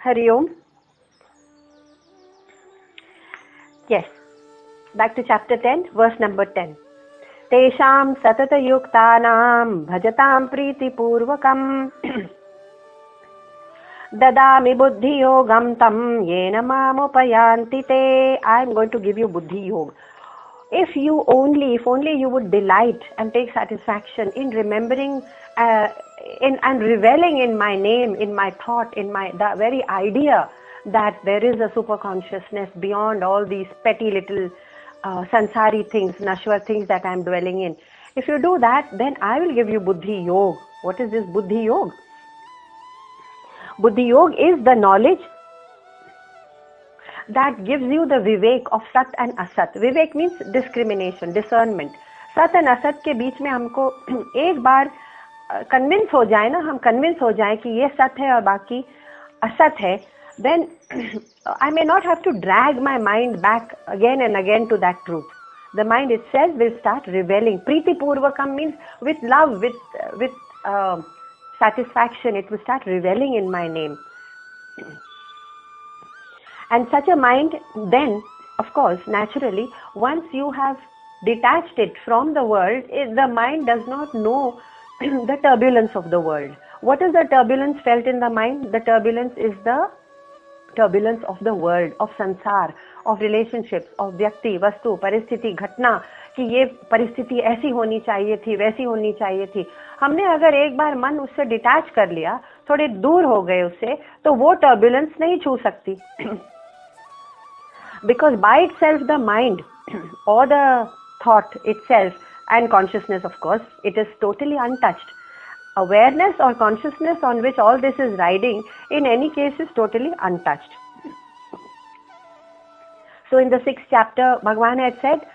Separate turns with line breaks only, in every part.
Hari Om. Yes, back to chapter 10, verse number 10. Tesham satata yuktanam bhajatam priti purvakam dadami buddhi yogam tam yena mamupayanti te. I am going to give you buddhi yoga. If only you would delight and take satisfaction in remembering and reveling in my name, in my thought, in the very idea that there is a super consciousness beyond all these petty little sansari things, nashwar things that I am dwelling in. If you do that, then I will give you buddhi yoga. What is this buddhi yoga? Buddhi yoga is the knowledge that gives you the vivek of sat and asat. Vivek means discrimination, discernment. सत and असत के बीच में हमको एक बार convince हो जाए ना, हम कन्विंस हो जाए कि ये सत है और बाकी असत है, then I may not have to drag my mind back again and again to that truth. The mind itself will start reveling. Priti purvakam means with love, with satisfaction, it will start reveling in my name. And such a mind, then, of course, naturally, once you have detached it from the world, the mind does not know the turbulence of the world. What is the turbulence felt in the mind? The turbulence is the turbulence of the world, of sansar, of relationships, of vyakti, vastu, paristhiti, घटना, कि ये परिस्थिति ऐसी होनी चाहिए थी, वैसी होनी चाहिए थी. हमने अगर एक बार मन उससे डिटैच कर लिया, थोड़े दूर हो गए उससे, तो वो टर्बुलेंस नहीं छू सकती. Because by itself the mind or the thought itself and consciousness, of course, it is totally untouched. Awareness or consciousness on which all this is riding in any case is totally untouched. So in the 6th chapter, Bhagavan had said,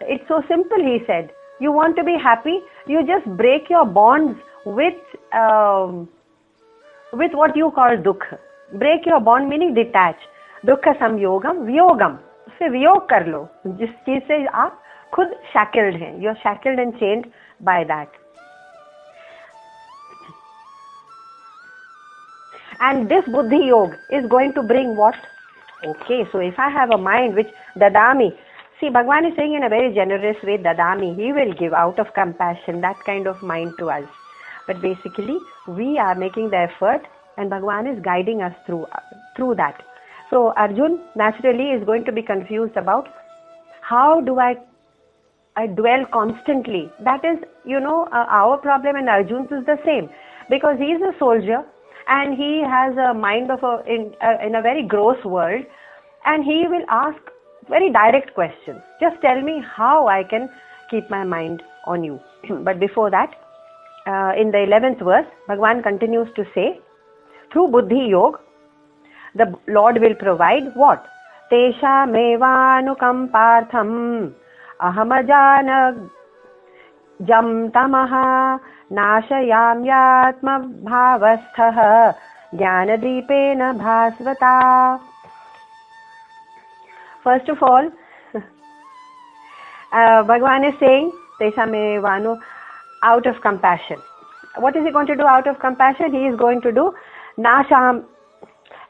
it's so simple, he said. You want to be happy, you just break your bonds with what you call dukha. Break your bond meaning detach. दुख संयोगम वियोगम, उससे वियोग कर लो जिस चीज से आप खुद shackled हैं. You are shackled and chained by that. And this buddhi yoga is going to bring what? Okay, so if I have a mind which ददामी, see, Bhagavan is saying in a very generous way, dadami, he will give out of compassion, that kind of mind to us. But basically we are making the effort and Bhagavan is guiding us through that. So Arjun naturally is going to be confused about how do I dwell constantly. That is, our problem, and Arjun's is the same, because he is a soldier and he has a mind of in a very gross world, and he will ask very direct questions. Just tell me how I can keep my mind on you. But before that, in the 11th verse, Bhagavan continues to say, through buddhi yoga, the Lord will provide what? Tesha mevanukam partham ahamajana jam tamaha nashayam yatma bhavastha jnanadipena bhasvata. First of all, Bhagavan is saying, Tesha mevanu, out of compassion. What is he going to do out of compassion? He is going to do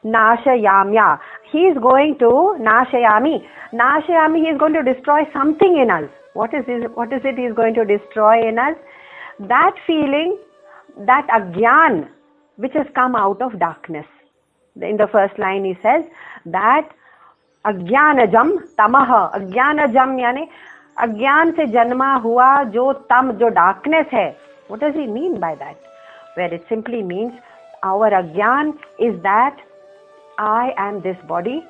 Nashayamya. He is going to Nashayami. Nashayami, he is going to destroy something in us. What is it he is going to destroy in us? That feeling, that agyan which has come out of darkness. In the first line he says that अज्ञानजम तमह. अज्ञानजम यानी अज्ञान से जन्मा हुआ जो तम, जो darkness है. What does he mean by that? Where it simply means our ajnan is that I am this body,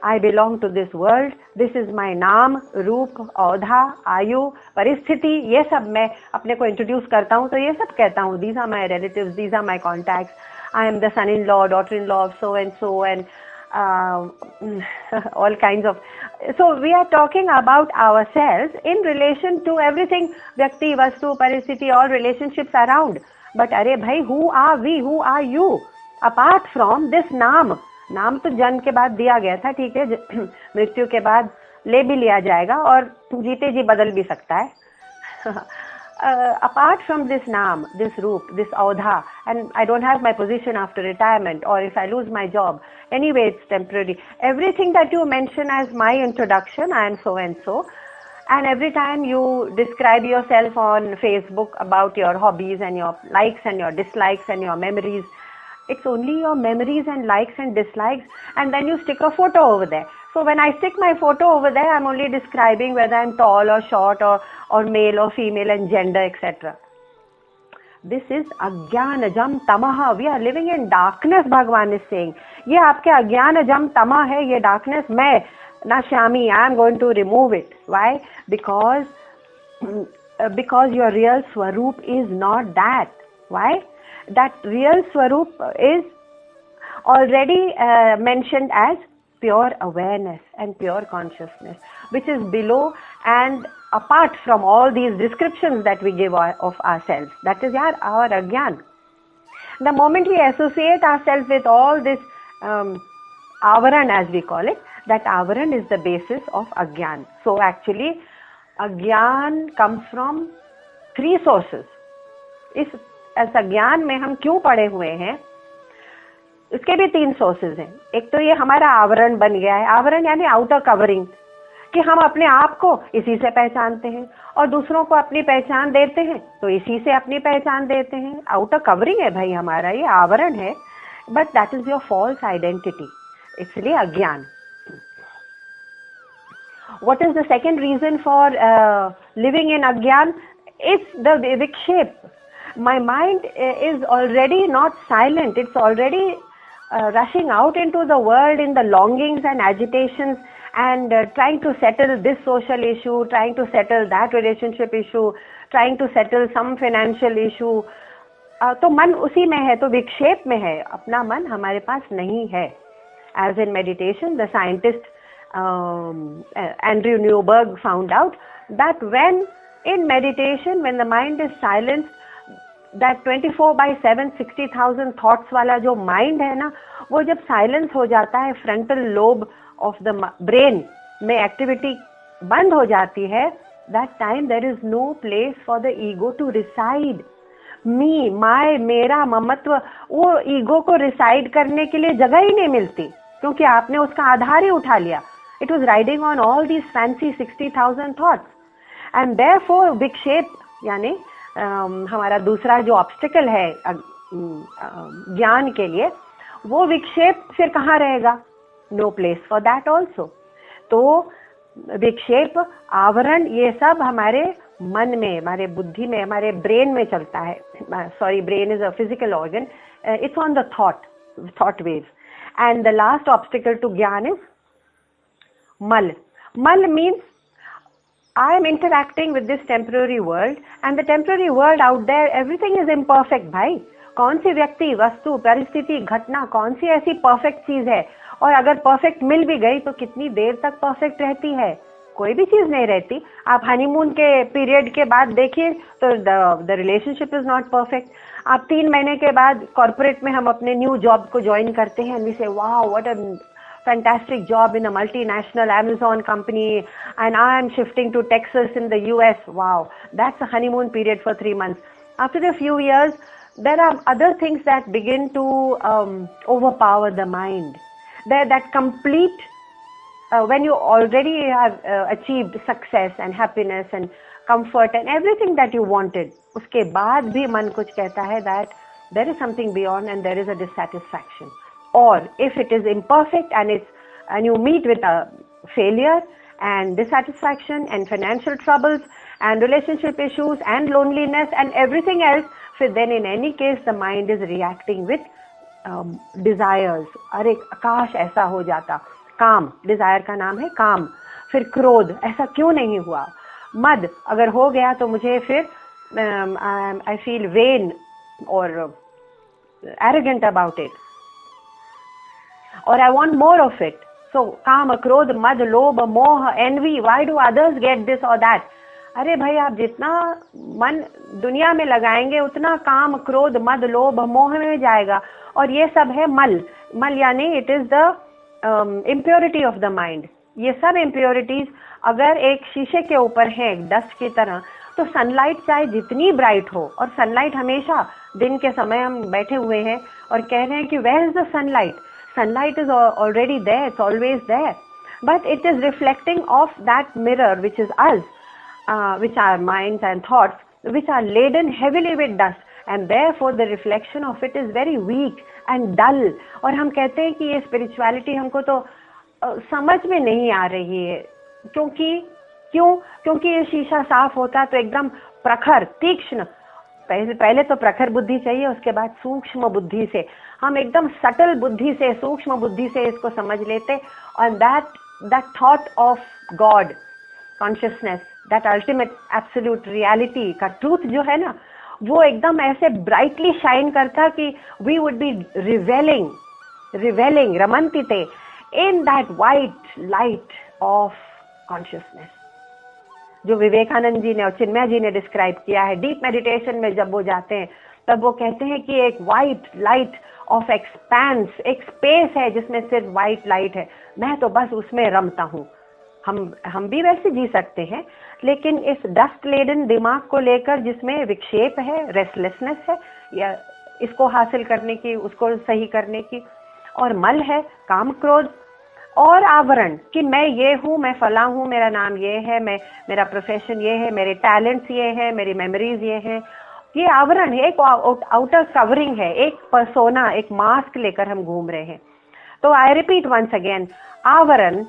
I belong to this world, this is my नाम, रूप, औधा, आयु, परिस्थिति, ये सब मैं अपने को इंट्रोड्यूस करता हूँ तो ये सब कहता हूँ. These are my relatives, these are my contacts, I am the son-in-law, daughter-in-law of so and so, and all kinds of. So we are talking about ourselves in relation to everything, vyakti, vastu, paristhiti, all relationships around. But अरे भाई, who are we, who are you apart from this नाम? नाम तो जन्म के बाद दिया गया था, ठीक है, मृत्यु के बाद ले भी लिया जाएगा और जीते जी बदल भी सकता है. apart from this naam, this roop, this audha, and I don't have my position after retirement, or if I lose my job, anyway it's temporary. Everything that you mention as my introduction, I am so and so, and every time you describe yourself on Facebook about your hobbies and your likes and your dislikes and your memories, it's only your memories and likes and dislikes, and then you stick a photo over there. So when I stick my photo over there, I'm only describing whether I'm tall or short or male or female and gender, etc. This is Ajnanajam Tamaha. We are living in darkness, Bhagavan is saying. ये आपके Ajnanajam Tama है, ये darkness मैं, Nashami, I am going to remove it. Why? Because your real Swarup is not that. Why? That real Swarup is already mentioned as pure awareness and pure consciousness, which is below and apart from all these descriptions that we give of ourselves. That is our Ajnan. The moment we associate ourselves with all this avaran, as we call it, that avaran is the basis of Ajnan. So actually, Ajnan comes from three sources. इस अज्ञान में हम क्यों पड़े हुए हैं, इसके भी तीन सोर्सेज हैं. एक तो ये हमारा आवरण बन गया है. आवरण यानी आउटर कवरिंग, कि हम अपने आप को इसी से पहचानते हैं और दूसरों को अपनी पहचान देते हैं तो इसी से अपनी पहचान देते हैं. आउटर कवरिंग है भाई हमारा, ये आवरण है, but that is your false identity, इसलिए अज्ञान. What is the second reason for living in Ajnan? It's the vikshepa. My mind is already not silent. It's already rushing out into the world in the longings and agitations and trying to settle this social issue, trying to settle that relationship issue, trying to settle some financial issue. तो मन उसी में है, तो विक्षेप में है. अपना मन हमारे पास नहीं है. As in meditation, the scientist Andrew Newberg found out that when in meditation, when the mind is silenced, that 24/7 60,000 thoughts वाला जो mind है ना, वो जब silence हो जाता है, frontal lobe of the brain में activity बंद हो जाती है, that time there is no place for the ego to reside. Me, my, मेरा, ममत्व, वो ego को reside करने के लिए जगह ही नहीं मिलती, क्योंकि आपने उसका आधार ही उठा लिया. It was riding on all these fancy 60,000 thoughts, and therefore विक्षेप यानी हमारा दूसरा जो ऑब्स्टिकल है ज्ञान के लिए, वो विक्षेप फिर कहाँ रहेगा? No place for that also. तो विक्षेप, आवरण, ये सब हमारे मन में, हमारे बुद्धि में, हमारे ब्रेन में चलता है. Sorry, brain is a physical organ. It's on the thought waves. And the last obstacle to gyan is mal. Mal means I am interacting with this temporary world, and the temporary world out there, everything is imperfect. भाई, कौन सी व्यक्ति, वस्तु, परिस्थिति, घटना, कौन सी ऐसी perfect चीज है? और अगर परफेक्ट मिल भी गई तो कितनी देर तक परफेक्ट रहती है? कोई भी चीज नहीं रहती. आप हनीमून के पीरियड के बाद देखिए तो the relationship is not perfect. आप 3 महीने के बाद कॉर्पोरेट में हम अपने न्यू जॉब को ज्वाइन करते हैं, वी से wow what a fantastic job in a multinational Amazon company, and I am shifting to Texas in the US. Wow, that's a honeymoon period for 3 months. After a few years, there are other things that begin to overpower the mind. That complete, when you already have achieved success and happiness and comfort and everything that you wanted, उसके बाद भी मन कुछ कहता है that there is something beyond and there is a dissatisfaction. Or if it is imperfect and you meet with a failure and dissatisfaction and financial troubles and relationship issues and loneliness and everything else, then in any case the mind is reacting with desires. अरे काश ऐसा हो जाता. काम, desire का नाम है काम. फिर क्रोध, ऐसा क्यों नहीं हुआ? मद, अगर हो गया तो मुझे फिर I feel vain or arrogant about it. Or I want more of it. So, काम, क्रोध, मद, लोभ, मोह, envy. Why do others get this or that? अरे भाई, आप जितना मन दुनिया में लगाएंगे उतना काम, क्रोध, मद, लोभ, मोह में जाएगा. और ये सब है मल. मल यानी it is the impurity of the mind. ये सब impurities अगर एक शीशे के ऊपर है, डस्ट की तरह, तो सनलाइट चाहे जितनी ब्राइट हो, और सनलाइट हमेशा दिन के समय हम बैठे हुए हैं और कह रहे हैं कि where is the sunlight, sunlight is already there, it's always there, but it is reflecting off that mirror which is us, which are minds and thoughts which are laden heavily with dust, and therefore the reflection of it is very weak and dull. और हम कहते हैं कि ये spirituality हमको तो समझ में नहीं आ रही है, क्योंकि ये शीशा साफ होता तो एकदम प्रखर तीक्ष्ण, पहले तो प्रखर बुद्धि चाहिए, उसके बाद सूक्ष्म बुद्धि से हम एकदम सटल बुद्धि से, सूक्ष्म बुद्धि से इसको समझ लेते, और that thought of God consciousness, that ultimate absolute reality का truth जो है ना, वो एकदम ऐसे brightly shine करता कि we would be reveling रमन्तिते in that white light of consciousness, जो विवेकानंद जी ने और चिन्मय जी ने डिस्क्राइब किया है। डीप मेडिटेशन में जब वो जाते हैं तब वो कहते हैं कि एक वाइट लाइट ऑफ एक्सपेंस, एक स्पेस है जिसमें सिर्फ वाइट लाइट है, मैं तो बस उसमें रमता हूँ। हम भी वैसे जी सकते हैं, लेकिन इस डस्ट लेडन दिमाग को लेकर जिसमें विक्षेप है, रेस्टलेसनेस है, या इसको हासिल करने की, उसको सही करने की, और मल है, काम क्रोध और आवरण कि मैं ये हूँ, मैं फला हूँ, मेरा नाम ये है, मेरा प्रोफेशन ये है, मेरे टैलेंट्स ये है, मेरी मेमोरीज ये हैं, ये आवरण है, एक आउटर कवरिंग है, एक पर्सोना, एक मास्क लेकर हम घूम रहे हैं। तो आई रिपीट वंस अगेन, आवरण,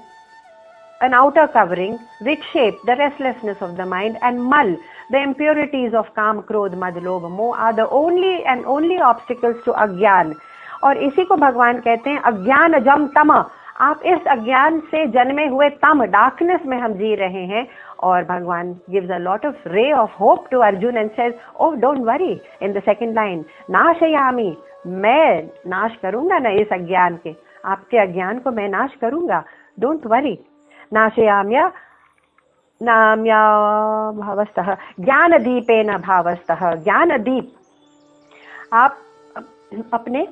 an outer covering, vikshepa, the restlessness of the mind, and mal, the impurities of काम, क्रोध, मद, लोभ, मोह are the only obstacles to अज्ञान। और इसी को भगवान कहते हैं अज्ञान जम तम, आप इस अज्ञान से जन्मे हुए तम, डार्कनेस में हम जी रहे हैं। और भगवान gives a lot of ray of hope to Arjun and says, oh don't worry, in the second line, नाशयामि, मैं नाश करूंगा ना इस अज्ञान के, आपके अज्ञान को मैं नाश करूंगा, डोंट वरी। नाशयाम्य नाम्या भावस्तः ज्ञान दीपेन भावस्तः, ज्ञान दीप, आप अपने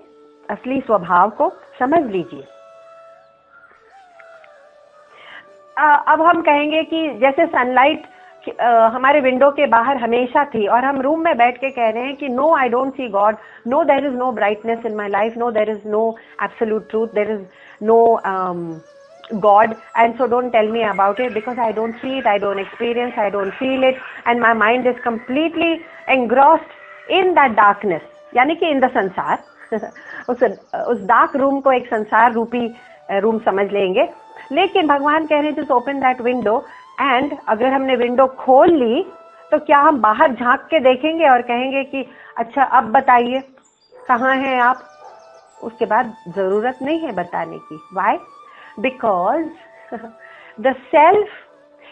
असली स्वभाव को समझ लीजिए। अब हम कहेंगे कि जैसे सनलाइट हमारे विंडो के बाहर हमेशा थी और हम रूम में बैठ के कह रहे हैं कि no I don't see God, no there is no brightness in my life, no there is no absolute truth, there is no God, and so don't tell me about it because I don't see it, I don't experience, I don't feel it, and my mind is completely engrossed in that darkness, यानी कि in the संसार उस dark room को एक संसार रूपी room समझ लेंगे। लेकिन भगवान कह रहे हैं just open that window, and अगर हमने विंडो खोल ली तो क्या हम बाहर झांक के देखेंगे और कहेंगे कि अच्छा अब बताइए कहाँ हैं आप? उसके बाद जरूरत नहीं है बताने की। Why? Because the self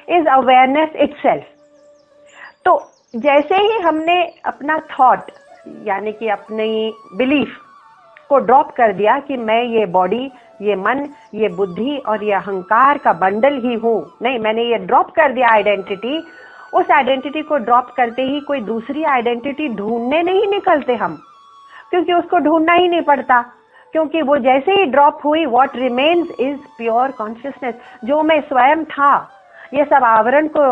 is awareness itself. तो जैसे ही हमने अपना थॉट यानी कि अपनी बिलीफ को ड्रॉप कर दिया कि मैं ये बॉडी, ये मन, ये बुद्धि और ये अहंकार का बंडल ही हूँ, नहीं, मैंने ये ड्रॉप कर दिया आइडेंटिटी, उस आइडेंटिटी को ड्रॉप करते ही कोई दूसरी आइडेंटिटी ढूंढने नहीं निकलते हम, क्योंकि उसको ढूंढना ही नहीं पड़ता, क्योंकि वो जैसे ही ड्रॉप हुई, what remains is pure consciousness, जो मैं स्वयं था। ये सब आवरण को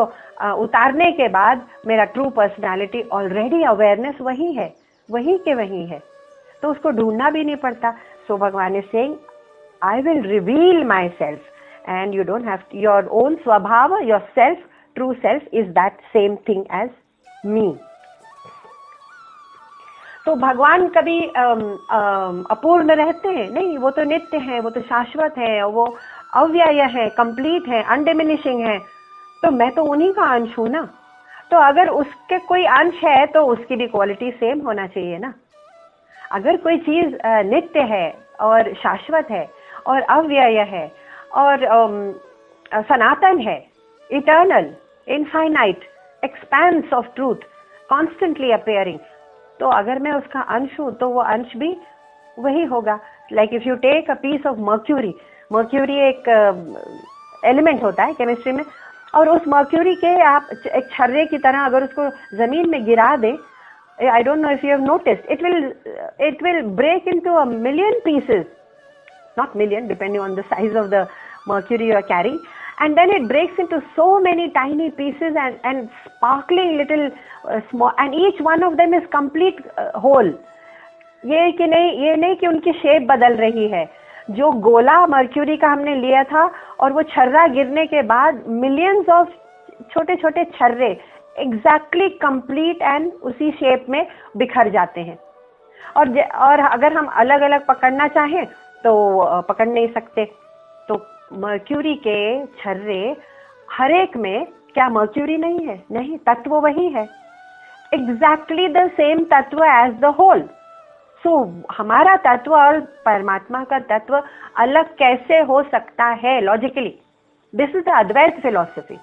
उतारने के बाद मेरा ट्रू पर्सनालिटी ऑलरेडी अवेयरनेस वही है, वही के वही है, तो उसको ढूंढना भी नहीं पड़ता। So Bhagavan is saying I will reveal myself and you don't have your own svabhava, your self, true self is that same thing as me. तो भगवान कभी अपूर्ण रहते हैं? नहीं, वो तो नित्य हैं, वो तो शाश्वत है, वो अव्यय है, कंप्लीट है, अनडिमिनिशिंग है। तो मैं तो उन्हीं का अंश हूं ना, तो अगर उसके कोई अंश है तो उसकी भी क्वालिटी सेम होना चाहिए ना। अगर कोई चीज नित्य है और शाश्वत है और अव्यय है और सनातन है, eternal, infinite, expense of truth, constantly appearing, तो अगर मैं उसका अंश हूं तो वो अंश भी वही होगा। Like if you take a piece of mercury, mercury एक एलिमेंट होता है केमिस्ट्री में, और उस मर्क्यूरी के आप एक छर्रे की तरह अगर उसको जमीन में गिरा दें, I don't know if you have noticed, it will break into a million pieces, not million, depending on the size of the mercury you are carrying, and then it breaks into so many tiny pieces and sparkling little small, and each one of them is complete whole. ये नहीं कि उनकी shape बदल रही है. जो गोला mercury का हमने लिया था और वो छर्रा गिरने के बाद मिलियंस ऑफ छोटे छोटे छर्रे एग्जैक्टली कंप्लीट एंड उसी शेप में बिखर जाते हैं. और अगर हम अलग अलग पकड़ना चाहें तो पकड़ नहीं सकते. तो मर्क्यूरी के छर्रे हर एक में, क्या मर्क्यूरी नहीं है? नहीं, तत्व वही है, एग्जैक्टली द सेम तत्व एज द होल. सो हमारा तत्व और परमात्मा का तत्व अलग कैसे हो सकता है logically? This is the Advaita philosophy.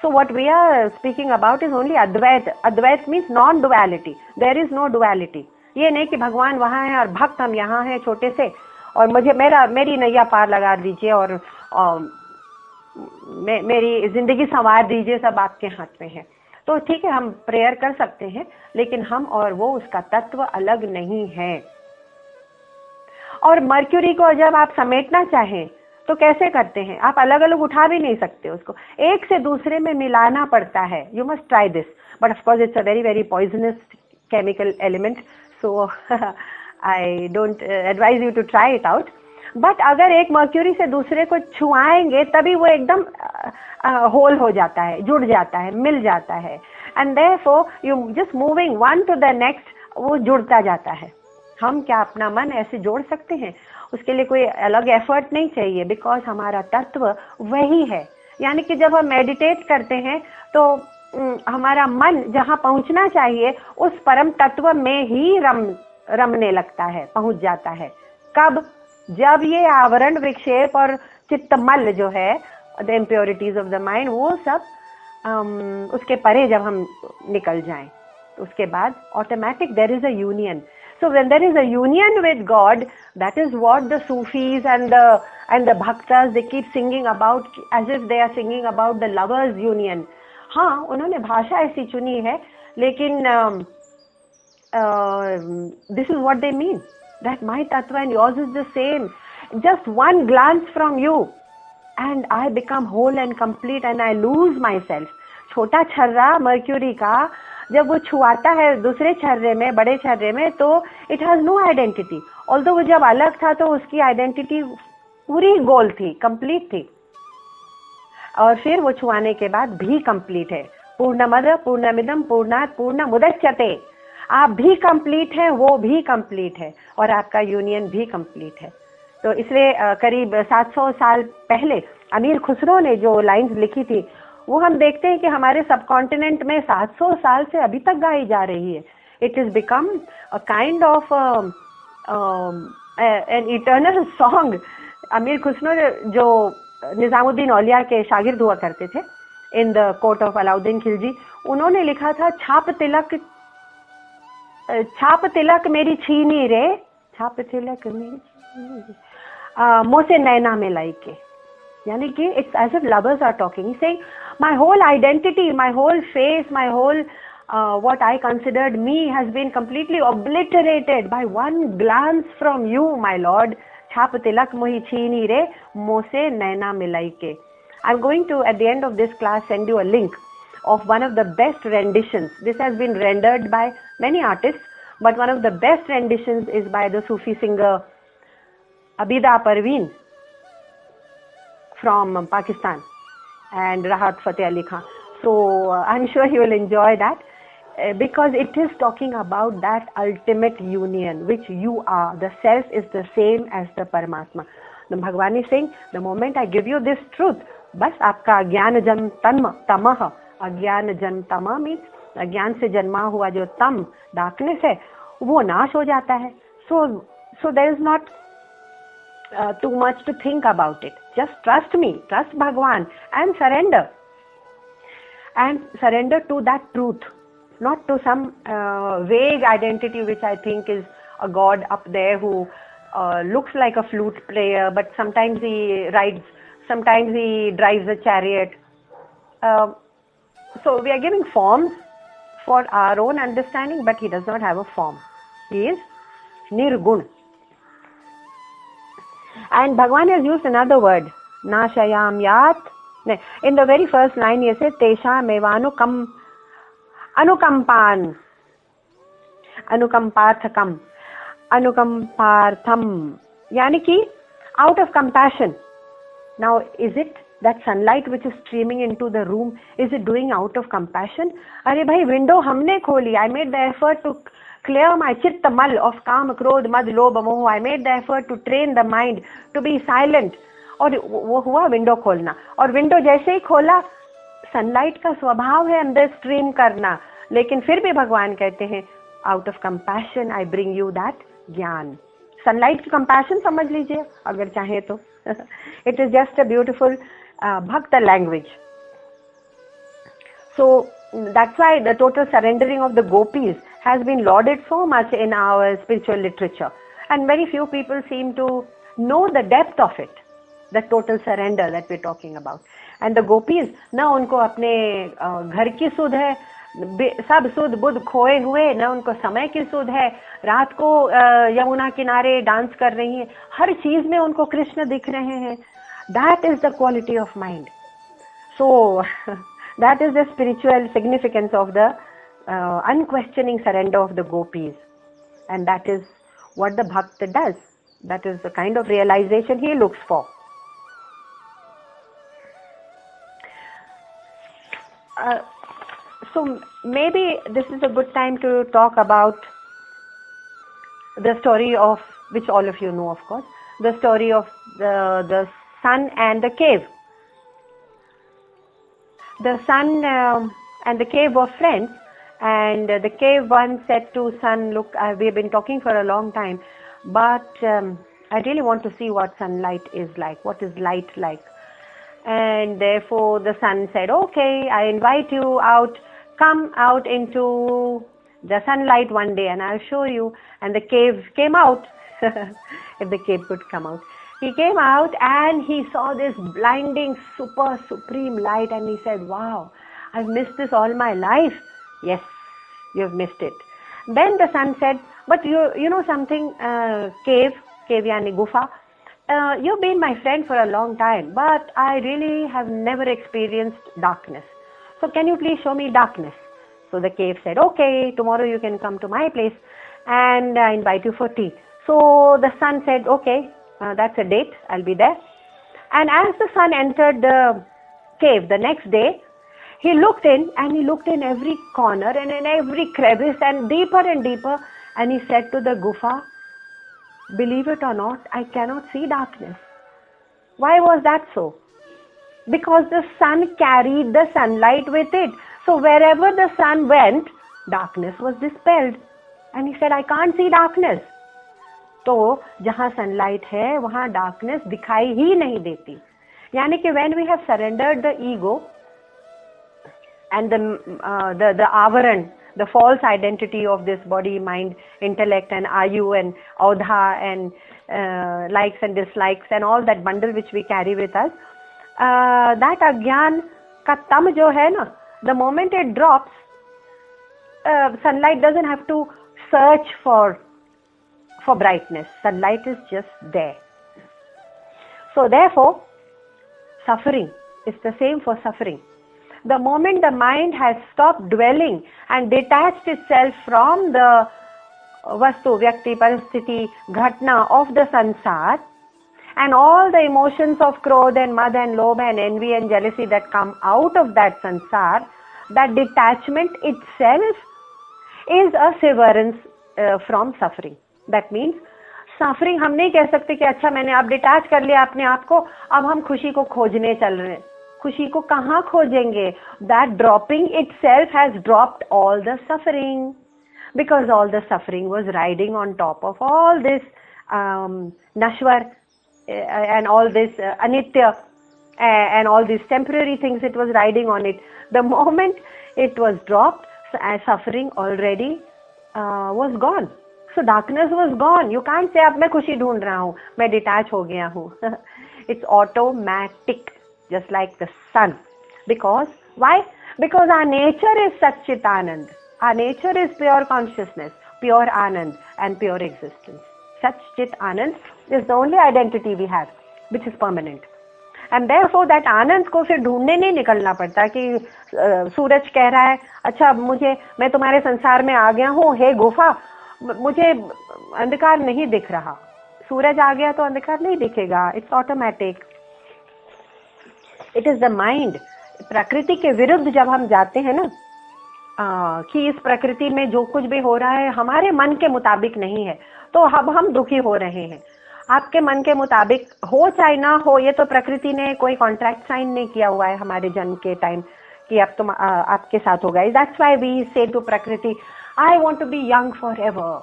So what we are speaking about is only Advaita. Advaita means non duality. There is no duality. ये नहीं कि भगवान वहां है और भक्त हम यहाँ हैं छोटे से, और मुझे मेरी नैया पार लगा दीजिए और मेरी जिंदगी संवार दीजिए, सब आपके हाथ में है. तो ठीक है, हम प्रेयर कर सकते हैं, लेकिन हम और वो, उसका तत्व अलग नहीं है. और मर्क्यूरी को जब आप समेटना चाहें तो कैसे करते हैं? आप अलग अलग उठा भी नहीं सकते उसको, एक से दूसरे में मिलाना पड़ता है. You must try this, but of course it's a very very poisonous chemical element, so I don't advise you to try it out. But अगर एक मर्क्यूरी से दूसरे को छुआएंगे तभी वो एकदम होल हो जाता है, जुड़ जाता है, मिल जाता है. And therefore you just moving one two the next, वो जुड़ता जाता है. हम क्या अपना मन ऐसे जोड़ सकते हैं? उसके लिए कोई अलग एफर्ट नहीं चाहिए, बिकॉज हमारा तत्व वही है. यानी कि जब हम मेडिटेट करते हैं तो हमारा मन जहाँ पहुँचना चाहिए उस परम तत्व में ही रमने लगता है, पहुँच जाता है. कब? जब ये आवरण विक्षेप और चित्तमल जो है, the impurities of the mind, वो सब उसके परे जब हम निकल जाएं, तो उसके बाद automatic there is a union. So when there is a union with God, that is what the Sufis and the Bhaktas, they keep singing about, as if they are singing about the lovers union. हाँ, उन्होंने भाषा ऐसी चुनी है, लेकिन this is what they mean, that my tattva and yours is the same. Just one glance from you and I become whole and complete and I lose myself. छोटा छर्रा mercury का जब वो छुआता है दूसरे छर्रे में, बड़े छर्रे में, तो it has no identity. Although वो जब अलग था तो उसकी आइडेंटिटी पूरी गोल थी, कंप्लीट थी, और फिर वो छुआने के बाद भी कंप्लीट है. पूर्णमद पूर्णमिदम पूर्णात् पूर्णमुदच्यते. आप भी कंप्लीट हैं, वो भी कंप्लीट है, और आपका यूनियन भी कंप्लीट है. तो इसलिए करीब 700 साल पहले अमीर खुसरो ने जो लाइंस लिखी थी, वो हम देखते हैं कि हमारे सब कॉन्टिनेंट में 700 साल से अभी तक गाई जा रही है. It is become a kind of an eternal song. अमीर खुसरो जो निजामुद्दीन औलिया के शागिर्द हुआ करते थे in the court of Alauddin Khilji, उन्होंने लिखा था, छाप तिलक मेरी छीनी रे, छाप तिलक मेरी छीनी मोसे नैना में लाई के. यानी कि it's as if lovers are talking, saying my whole identity, my whole face, my whole what I considered me has been completely obliterated by one glance from you, my Lord. Chhap tilak mohi chhini re, mose naina milai ke. I'm going to, at the end of this class, send you a link of one of the best renditions. This has been rendered by many artists, but one of the best renditions is by the Sufi singer Abida Parveen from Pakistan, and Rahat Fateh Ali Khan. So I'm sure you will enjoy that, because it is talking about that ultimate union which you are. The self is the same as the Paramatma. The Bhagavan is saying, the moment I give you this truth, बस आपका अज्ञान जन्म तमह, अज्ञान जन्म तमह means अज्ञान से जन्मा हुआ जो तम, डार्कनेस है, वो नाश हो जाता है. So there is not too much to think about it. Just trust me, trust Bhagwan, and surrender. And surrender to that truth, not to some vague identity which I think is a God up there who looks like a flute player, but sometimes he rides, sometimes he drives a chariot. So we are giving forms for our own understanding, but he does not have a form. He is Nirgun. And Bhagavan has used another word, Nashayam yat. In the very first line, he says, Tesha mevanukam anukampan. Anukamparthakam. Anukampartham. Yani ki, out of compassion. Now, is it that sunlight which is streaming into the room, is it doing out of compassion? Arey bhai, window humne kholi. I made the effort to clear my chitta mal of काम, क्रोध, मद, लोभ, मोह. I made the effort to train the mind to be silent. और वो हुआ window खोलना. और विंडो जैसे ही खोला, सनलाइट का स्वभाव है अंदर स्ट्रीम करना. लेकिन फिर भी भगवान कहते हैं, out of compassion I bring you that ज्ञान. सनलाइट की कंपैशन समझ लीजिए अगर चाहे तो. It is just a beautiful bhakta language. So that's why the total surrendering of the gopis has been lauded so much in our spiritual literature, and very few people seem to know the depth of it, the total surrender that we're talking about. And the gopis, ना उनको अपने घर की सुध है, सब सुध बुध खोए हुए, ना उनको समय की सुध है, रात को यमुना किनारे डांस कर रही हैं, हर चीज में उनको कृष्ण दिख रहे हैं. That is the quality of mind. So that is the spiritual significance of the unquestioning surrender of the gopis, and that is what the bhakta does. That is the kind of realization he looks for. So maybe this is a good time to talk about the story of, which all of you know of course, the story of the sun and the cave. The sun and the cave were friends, and the cave one said to sun, look, we've been talking for a long time, but I really want to see what sunlight is like, what is light like. And therefore the sun said, okay, I invite you out, come out into the sunlight one day and I'll show you. And the cave came out, if the cave could come out. He came out and he saw this blinding, super, supreme light, and he said, wow, I've missed this all my life. Yes, you've missed it. Then the sun said, but you know something, cave yani gufa, you've been my friend for a long time, but I really have never experienced darkness. So can you please show me darkness? So the cave said, okay, tomorrow you can come to my place and I invite you for tea. So the sun said, okay, that's a date, I'll be there. And as the sun entered the cave the next day, he looked in and he looked in every corner and in every crevice and deeper, and he said to the gufa, believe it or not, I cannot see darkness. Why was that so? Because the sun carried the sunlight with it. So wherever the sun went, darkness was dispelled. And he said, I can't see darkness. तो जहाँ sunlight है वहाँ darkness दिखाई ही नहीं देती. यानी कि when we have surrendered the ego and the avaran, the false identity of this body, mind, intellect and ayu and audha and likes and dislikes and all that bundle which we carry with us, that agyan ka tam jo hai na, the moment it drops, sunlight doesn't have to search for brightness. Sunlight is just there. So therefore, suffering is the same for suffering. The moment the mind has stopped dwelling and detached itself from the vastu, vyakti, parasthiti, ghatna of the sansar, and all the emotions of krodh and mad and lobh and envy and jealousy that come out of that sansar, that detachment itself is a severance from suffering. That means suffering हम नहीं कह सकते कि अच्छा मैंने अब detach कर लिया अपने आप को, अब हम खुशी को खोजने चल रहे हैं. खुशी को कहाँ खोजेंगे? That dropping itself has dropped all the suffering, because all the suffering was riding on top of all this nashwar and all this anitya and all these temporary things. It was riding on it. The moment it was dropped, suffering already was gone. So darkness was gone. You can't say अब मैं खुशी ढूंढ रहा हूँ, मैं detach हो गया हूँ. It's automatic, just like the sun. Because why? Because our nature is Satchit Anand. Our nature is pure consciousness, pure Anand and pure existence. Satchit Anand is the only identity we have, which is permanent. And therefore that आनंद को फिर ढूंढने नहीं निकलना पड़ता कि सूरज कह रहा है अच्छा मैं तुम्हारे संसार में आ गया हूँ, हे गुफा, मुझे अंधकार नहीं दिख रहा। सूरज आ गया तो अंधकार नहीं दिखेगा, it's automatic. It is the mind. प्रकृति के विरुद्ध जब हम जाते हैं ना, कि इस प्रकृति में जो कुछ भी हो रहा है हमारे मन के मुताबिक नहीं है, तो अब हम दुखी हो रहे हैं। आपके मन के मुताबिक हो चाहे ना हो, ये तो प्रकृति ने कोई कॉन्ट्रैक्ट साइन नहीं किया हुआ है हमारे जन्म के टाइम कि अब तुम आपके साथ होगा। That's why we say to Prakriti, I want to be young forever,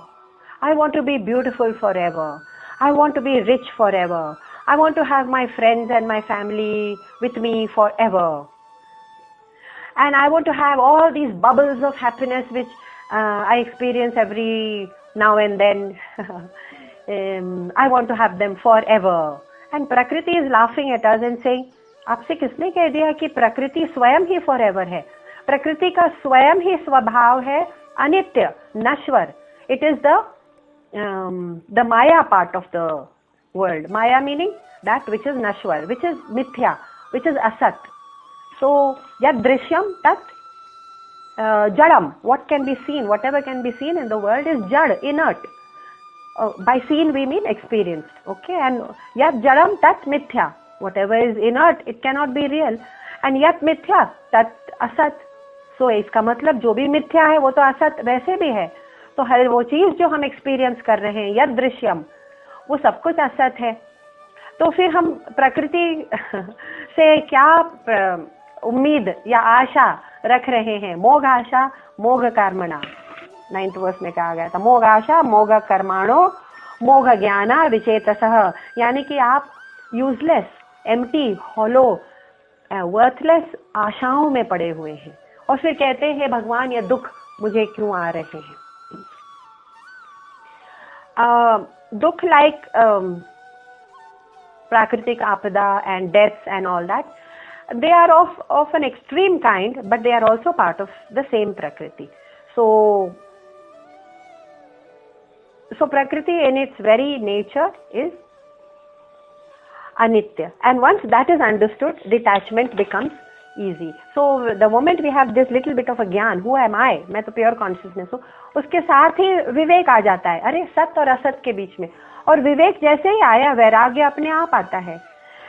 I want to be beautiful forever, I want to be rich forever, I want to have my friends and my family with me forever, and I want to have all these bubbles of happiness which I experience every now and then. I want to have them forever. And Prakriti is laughing at us and saying, आपसे किसने कह दिया कि प्रकृति स्वयं ही forever है? प्रकृति का स्वयं ही स्वभाव है अनित्य, नश्वर. It is the Maya part of the world. Maya meaning that which is nashwar, which is mithya, which is asat. So, yad drishyam tat jadam. What can be seen, whatever can be seen in the world is jad, inert. By seen we mean experienced. Okay, and yad jadam tat mithya. Whatever is inert, it cannot be real. And yat mithya tat asat. So, इसका मतलब जो भी मिथ्या है वो तो असत वैसे भी है. तो हर वो चीज जो हम एक्सपीरियंस कर रहे हैं, यद दृश्यम, वो सब कुछ असत है. तो फिर हम प्रकृति से क्या उम्मीद या आशा रख रहे हैं? मोघ आशा मोघ कर्मणा. 9th वर्स में कहा गया था, मोघ आशा मोघ कर्माणो मोघ ज्ञाना विचेतसः. यानी कि आप यूजलेस, एम्प्टी, हॉलो, वर्थलेस आशाओं में पड़े हुए हैं और फिर कहते हैं भगवान ये दुख मुझे क्यों आ रहे हैं? दुख लाइक प्राकृतिक आपदा and deaths and all that, they are of an extreme kind, but they are also part of the same Prakriti. So Prakriti in its very nature is anitya, and once that is understood, detachment becomes easy. So the moment we have this little bit of a ज्ञान, who am I, मैं तो pure consciousness हूँ, उसके साथ ही विवेक आ जाता है. अरे सत्य और असत के बीच में, और विवेक जैसे ही आया वैराग्य अपने आप आता है.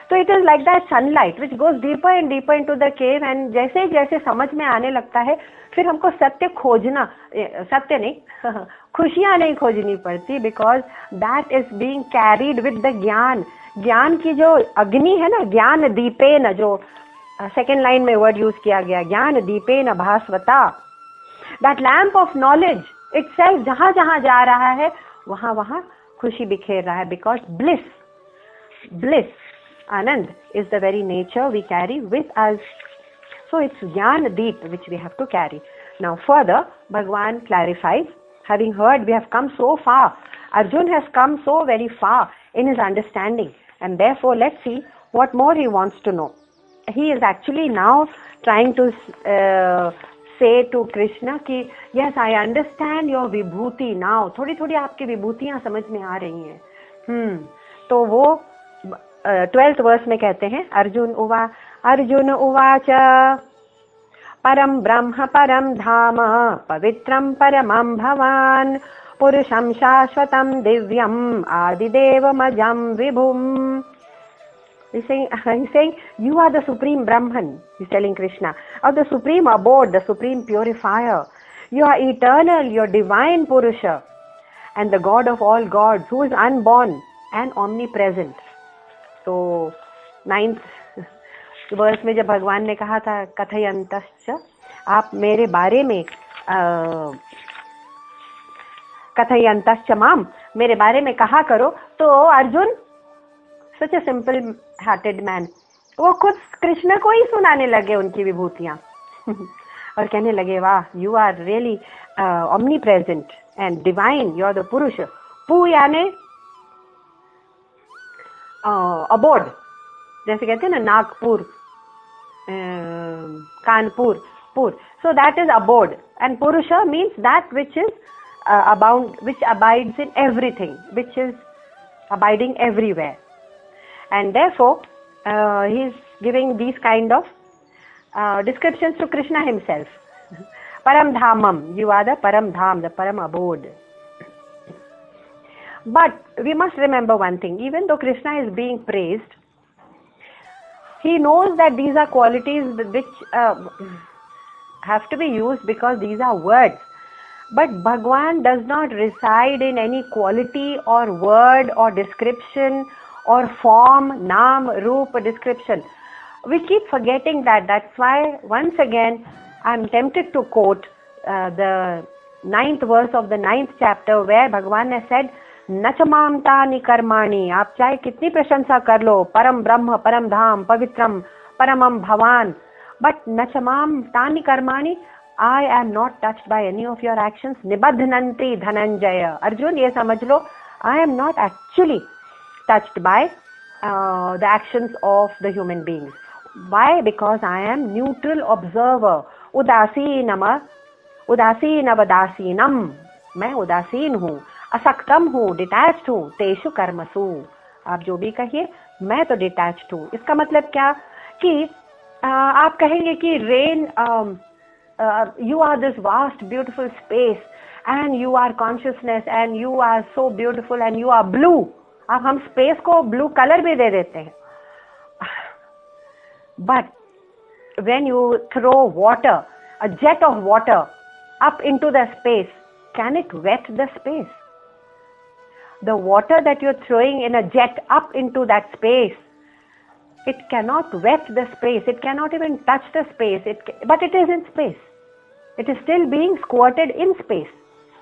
तो it is like that sunlight which goes deeper and deeper into the cave, and जैसे जैसे समझ में आने लगता है फिर हमको सत्य खोजना, सत्य नहीं खुशियां नहीं खोजनी पड़ती, because that is being carried with the ज्ञान. ज्ञान की जो अग्नि है ना, ज्ञान दीपेन, जो सेकेंड लाइन में वर्ड यूज किया गया, ज्ञान दीपेन भास्वता, that lamp of knowledge itself जहां जहां जा रहा है वहां वहां खुशी बिखेर रहा है. Because bliss, Anand is the very nature we carry with us. So it's Jnana Deep which we have to carry. Now further, Bhagwan clarifies, having heard we have come so far, Arjun has come so very far in his understanding, and therefore let's see what more he wants to know. He is actually now trying to say to Krishna कि yes, I understand your vibhuti now. थोड़ी थोड़ी आपकी विभूतियां समझ में आ रही हैं. तो वो 12th वर्स में कहते हैं, अर्जुन उवाच परम ब्रह्म परम धाम पवित्रम परमं भवान पुरुषं शाश्वतं दिव्यम आदिदेवमजं विभुम. He's saying, you are the supreme Brahman, he's telling Krishna, or the supreme abode, the supreme purifier. You are eternal, you are divine Purusha, and the God of all gods, who is unborn and omnipresent. So 9th verse में जब भगवान ने कहा था कथयन्तश्च, आप मेरे बारे में कथयन्तश्च माम, मेरे बारे में कहा करो, तो Arjun such a simple hearted man, वो खुद कृष्ण को ही सुनाने लगे उनकी विभूतियां और कहने लगे, वाह, you are really omnipresent and divine, you are the Purusha. पू यानी abode, जैसे कहते हैं ना नागपुर, कानपुर, पुर. So that is abode, and Purusha means that which is which abides in everything, which is abiding everywhere. And therefore He's giving these kind of descriptions to Krishna himself. Param Dhamam, you are the Param Dham, the Param abode. But we must remember one thing, even though Krishna is being praised, he knows that these are qualities which have to be used because these are words. But Bhagwan does not reside in any quality or word or description or form, naam, roop, description. We keep forgetting that. That's why once again I'm tempted to quote the 9th verse of the 9th chapter where Bhagwan has said, Nachamam tani karmani, आप चाहे कितनी प्रशंसा कर लो, परम ब्रह्म, परम धाम, पवित्रम, परमम भवान, but Nachamam tani karmani, I am not touched by any of your actions. Nibadhananti dhananjaya. Arjun, ye samajh lo, I am not actually touched by the actions of the human beings. Why? Because I am neutral observer. Udasinam, udasinavadasinam. मैं उदासीन हूँ, असक्तम हूँ, detached हूँ, तेषु कर्मसु. आप जो भी कहिए, मैं तो डिटैच्ड हूँ. इसका मतलब क्या कि आप कहेंगे कि rain, you are this vast beautiful space and you are consciousness and you are so beautiful and you are blue. अब हम स्पेस को ब्लू कलर भी दे देते हैं. But when you throw water, a jet of water up into the space, can it wet the space? The water that you're throwing in a jet up into that space, it cannot wet the space. It cannot even touch the space. But it is in space. It is still being squirted in space.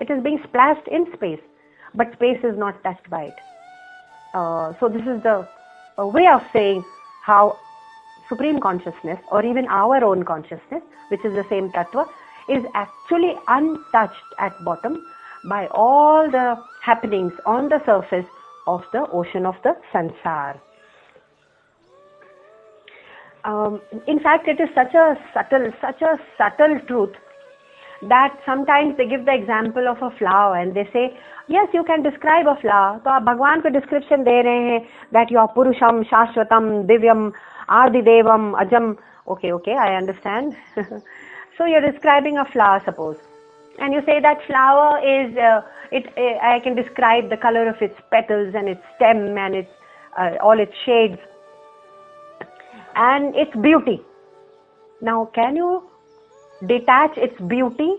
It is being splashed in space. But space is not touched by it. So this is the way of saying how Supreme Consciousness, or even our own consciousness, which is the same tattva, is actually untouched at bottom by all the happenings on the surface of the ocean of the sansar. In fact, it is such a subtle truth that sometimes they give the example of a flower and they say, yes, you can describe a flower. तो आप भगवान को description दे रहे हैं that you are पुरुषम, शाश्वतम, दिव्यम, आदिदेवम, अजम. Okay, I understand. So you're describing a flower, suppose, and you say that flower is I can describe the color of its petals and its stem and its all its shades and its beauty. Now, can you detach its beauty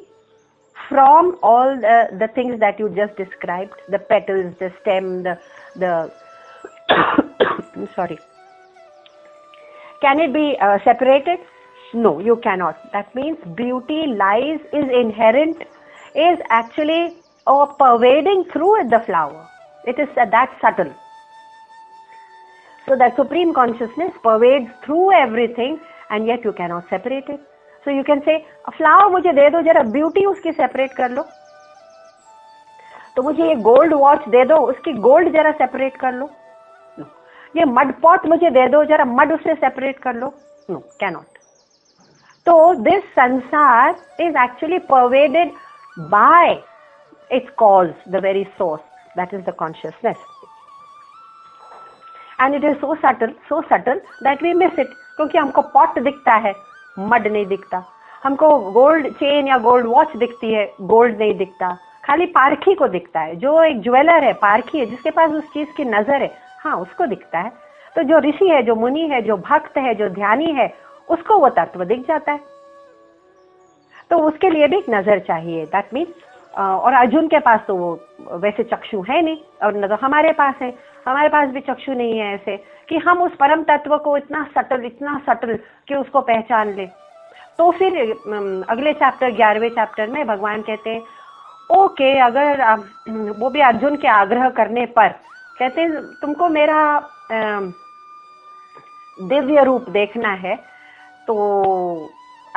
from all the things that you just described? The petals, the stem, the sorry. Can it be separated? No, you cannot. That means beauty lies, is inherent, is actually pervading through the flower. It is that subtle. So that Supreme Consciousness pervades through everything and yet you cannot separate it. So you can say, a flower मुझे दे दो, जरा beauty उसकी separate कर लो. तो मुझे ये gold watch दे दो, उसकी gold जरा separate कर लो. No. ये mud pot मुझे दे दो, जरा mud उससे separate कर लो. No, cannot. So this sansar is actually pervaded by its cause, the very source, that is the consciousness. And it is so subtle that we miss it. क्योंकि हमको pot दिखता है, mud नहीं दिखता. हमको gold chain या gold watch दिखती है, gold नहीं दिखता. खाली पारखी को दिखता है. जो एक ज्वेलर है, पारखी है, जिसके पास उस चीज की नजर है, हाँ, उसको दिखता है. तो जो ऋषि है, जो मुनि है, जो भक्त है, जो ध्यानी है, उसको वो तत्व दिख जाता है. तो उसके लिए भी एक नजर चाहिए. दैट मीन्स और अर्जुन के पास तो वो वैसे चक्षु है नहीं, और न तो हमारे पास है. हमारे पास भी चक्षु नहीं है ऐसे कि हम उस परम तत्व को इतना सटल कि उसको पहचान ले. तो फिर अगले चैप्टर 11वें चैप्टर में भगवान कहते हैं, ओके, अगर वो भी अर्जुन के आग्रह करने पर कहते हैं तुमको मेरा दिव्य रूप देखना है तो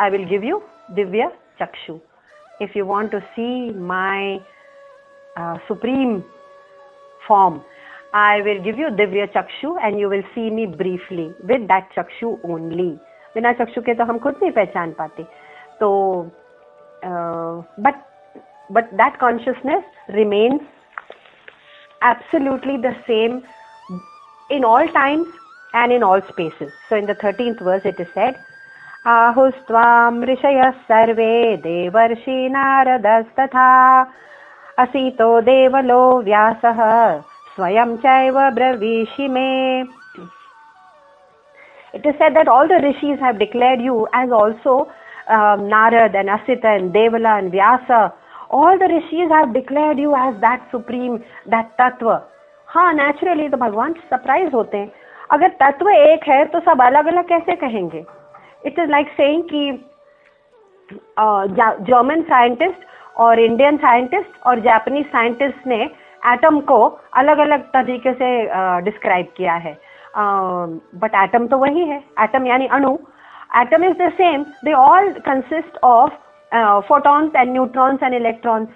I will give you Divya चक्षु. If you want to see my supreme form, I will give you divya chakshu and you will see me briefly with that chakshu only. बिना चक्षु के तो हम खुद नहीं पहचान पाते. तो but that consciousness remains absolutely the same in all times and in all spaces. So in the 13th verse it is said, Ahustvam rishayas sarve devarshi naradastatha asito devalo vyasah swayam chaiva bravishi me. It is said that all the rishis have declared you as also Narad and Asita and Devala and Vyasa. All the rishis have declared you as that supreme, that tattva. हाँ, naturally तो भगवान surprise होते हैं. अगर तत्व एक है तो सब अलग अलग कैसे कहेंगे? It is like saying कि German scientist और Indian scientist और Japanese scientist ने एटम को अलग अलग तरीके से डिस्क्राइब किया है. बट एटम तो वही है. एटम यानी अणु. Atom is the same. They all consist of photons and neutrons and electrons.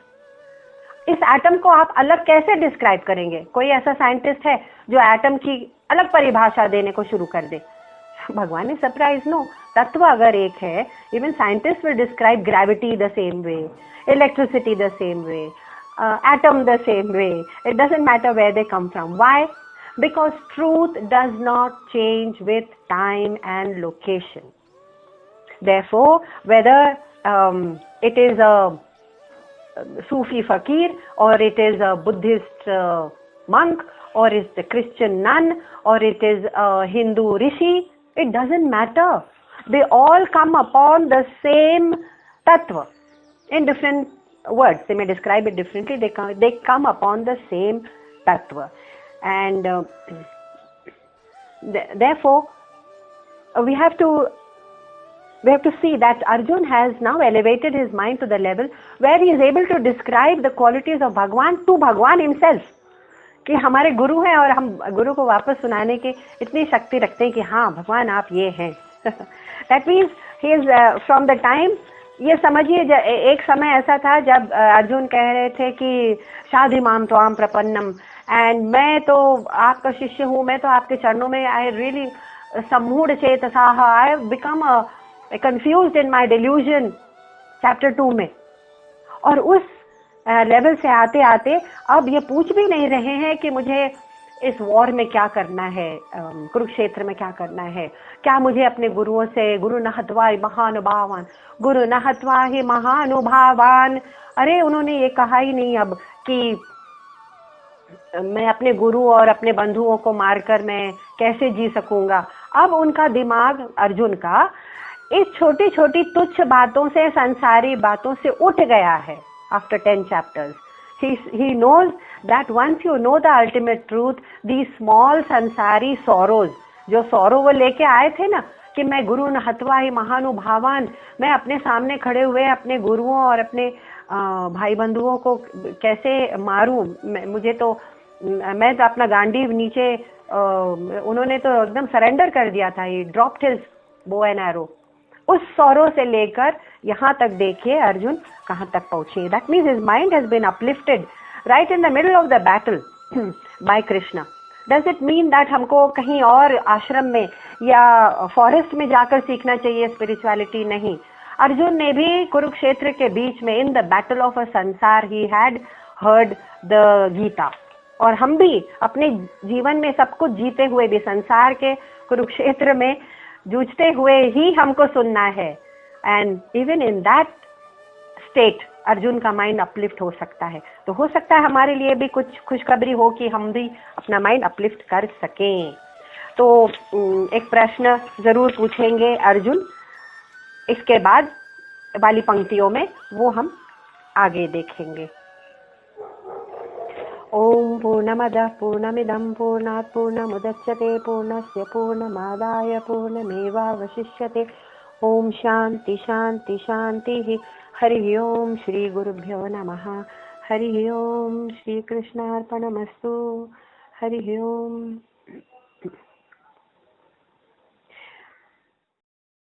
इस एटम को आप अलग कैसे डिस्क्राइब करेंगे? कोई ऐसा साइंटिस्ट है जो एटम की अलग परिभाषा देने को शुरू कर दे? भगवान इज सरप्राइज. नो, तत्व अगर एक है, even scientist will describe gravity the same way, electricity the same way, atom the same way. It doesn't matter where they come from. Why? Because truth does not change with time and location. Therefore, whether it is a Sufi fakir or it is a Buddhist monk or is the Christian nun or it is a Hindu rishi, it doesn't matter. They all come upon the same tattva in different words. They may describe it differently. They come upon the same tattva, and therefore we have to see that Arjun has now elevated his mind to the level where he is able to describe the qualities of Bhagwan to Bhagwan himself. कि हमारे गुरु हैं और हम गुरु को वापस सुनाने की इतनी शक्ति रखते हैं कि हाँ भगवान आप ये हैं. That means he is from the time, ये समझिए एक समय ऐसा था जब अर्जुन कह रहे थे कि शाधि माम त्वाम प्रपन्नम, एंड मैं तो आपका शिष्य हूँ, मैं तो आपके चरणों में, आई रियली सम्मूढ़ चेतसाह, I have become confused in my delusion, chapter 2 में. और उस लेवल से आते आते अब ये पूछ भी नहीं रहे हैं कि मुझे इस वॉर में क्या करना है, कुरुक्षेत्र में क्या करना है, क्या मुझे अपने गुरुओं से, गुरु न हत्वा ही महानुभावान, गुरु न हत्वा ही महानुभावान. अरे उन्होंने ये कहा ही नहीं अब कि मैं अपने गुरु और अपने बंधुओं को मारकर मैं कैसे जी सकूंगा. अब उनका दिमाग, अर्जुन का, इस छोटी छोटी तुच्छ बातों से, संसारी बातों से उठ गया है. After 10 chapters he knows that once you know the ultimate truth, these small sansari sorrows, जो sorrow वो लेके आए थे ना कि मैं गुरु न हत्वा ही महानुभावान, मैं अपने सामने खड़े हुए अपने गुरुओं और अपने भाई बंधुओं को कैसे मारूं, मुझे तो, मैं तो अपना गांडीव नीचे, उन्होंने तो एकदम सरेंडर कर दिया था. ही dropped his bow and arrow. उस सौरों से लेकर यहाँ तक देखिए अर्जुन कहाँ तक पहुंचे. That means his mind has been uplifted right in the middle of the battle by Krishna. Does it mean that हमको कहीं और आश्रम में या फॉरेस्ट में जाकर सीखना चाहिए स्पिरिचुअलिटी? नहीं. अर्जुन ने भी कुरुक्षेत्र के बीच में, in the battle of a samsara, he had heard the Gita. और हम भी अपने जीवन में सब कुछ जीते हुए भी संसार के कुरुक्षेत्र में जूझते हुए ही हमको सुनना है. And even in that state Arjun का माइंड अपलिफ्ट हो सकता है. तो हो सकता है हमारे लिए भी कुछ खुशखबरी हो कि हम भी अपना माइंड अपलिफ्ट कर सकें. तो एक प्रश्न जरूर पूछेंगे अर्जुन इसके बाद वाली पंक्तियों में, वो हम आगे देखेंगे. ओम पूर्णमदः पूर्णमिदं पूर्णात् पूर्णमुदच्यते पूर्णस्य पूर्णमादाय पूर्णमेवावशिष्यते. ओम शांति शांति शांति. हरि ओम श्री गुरुभ्यो नमः. हरि ओम श्री कृष्णार्पणमस्तु. हरि ओम.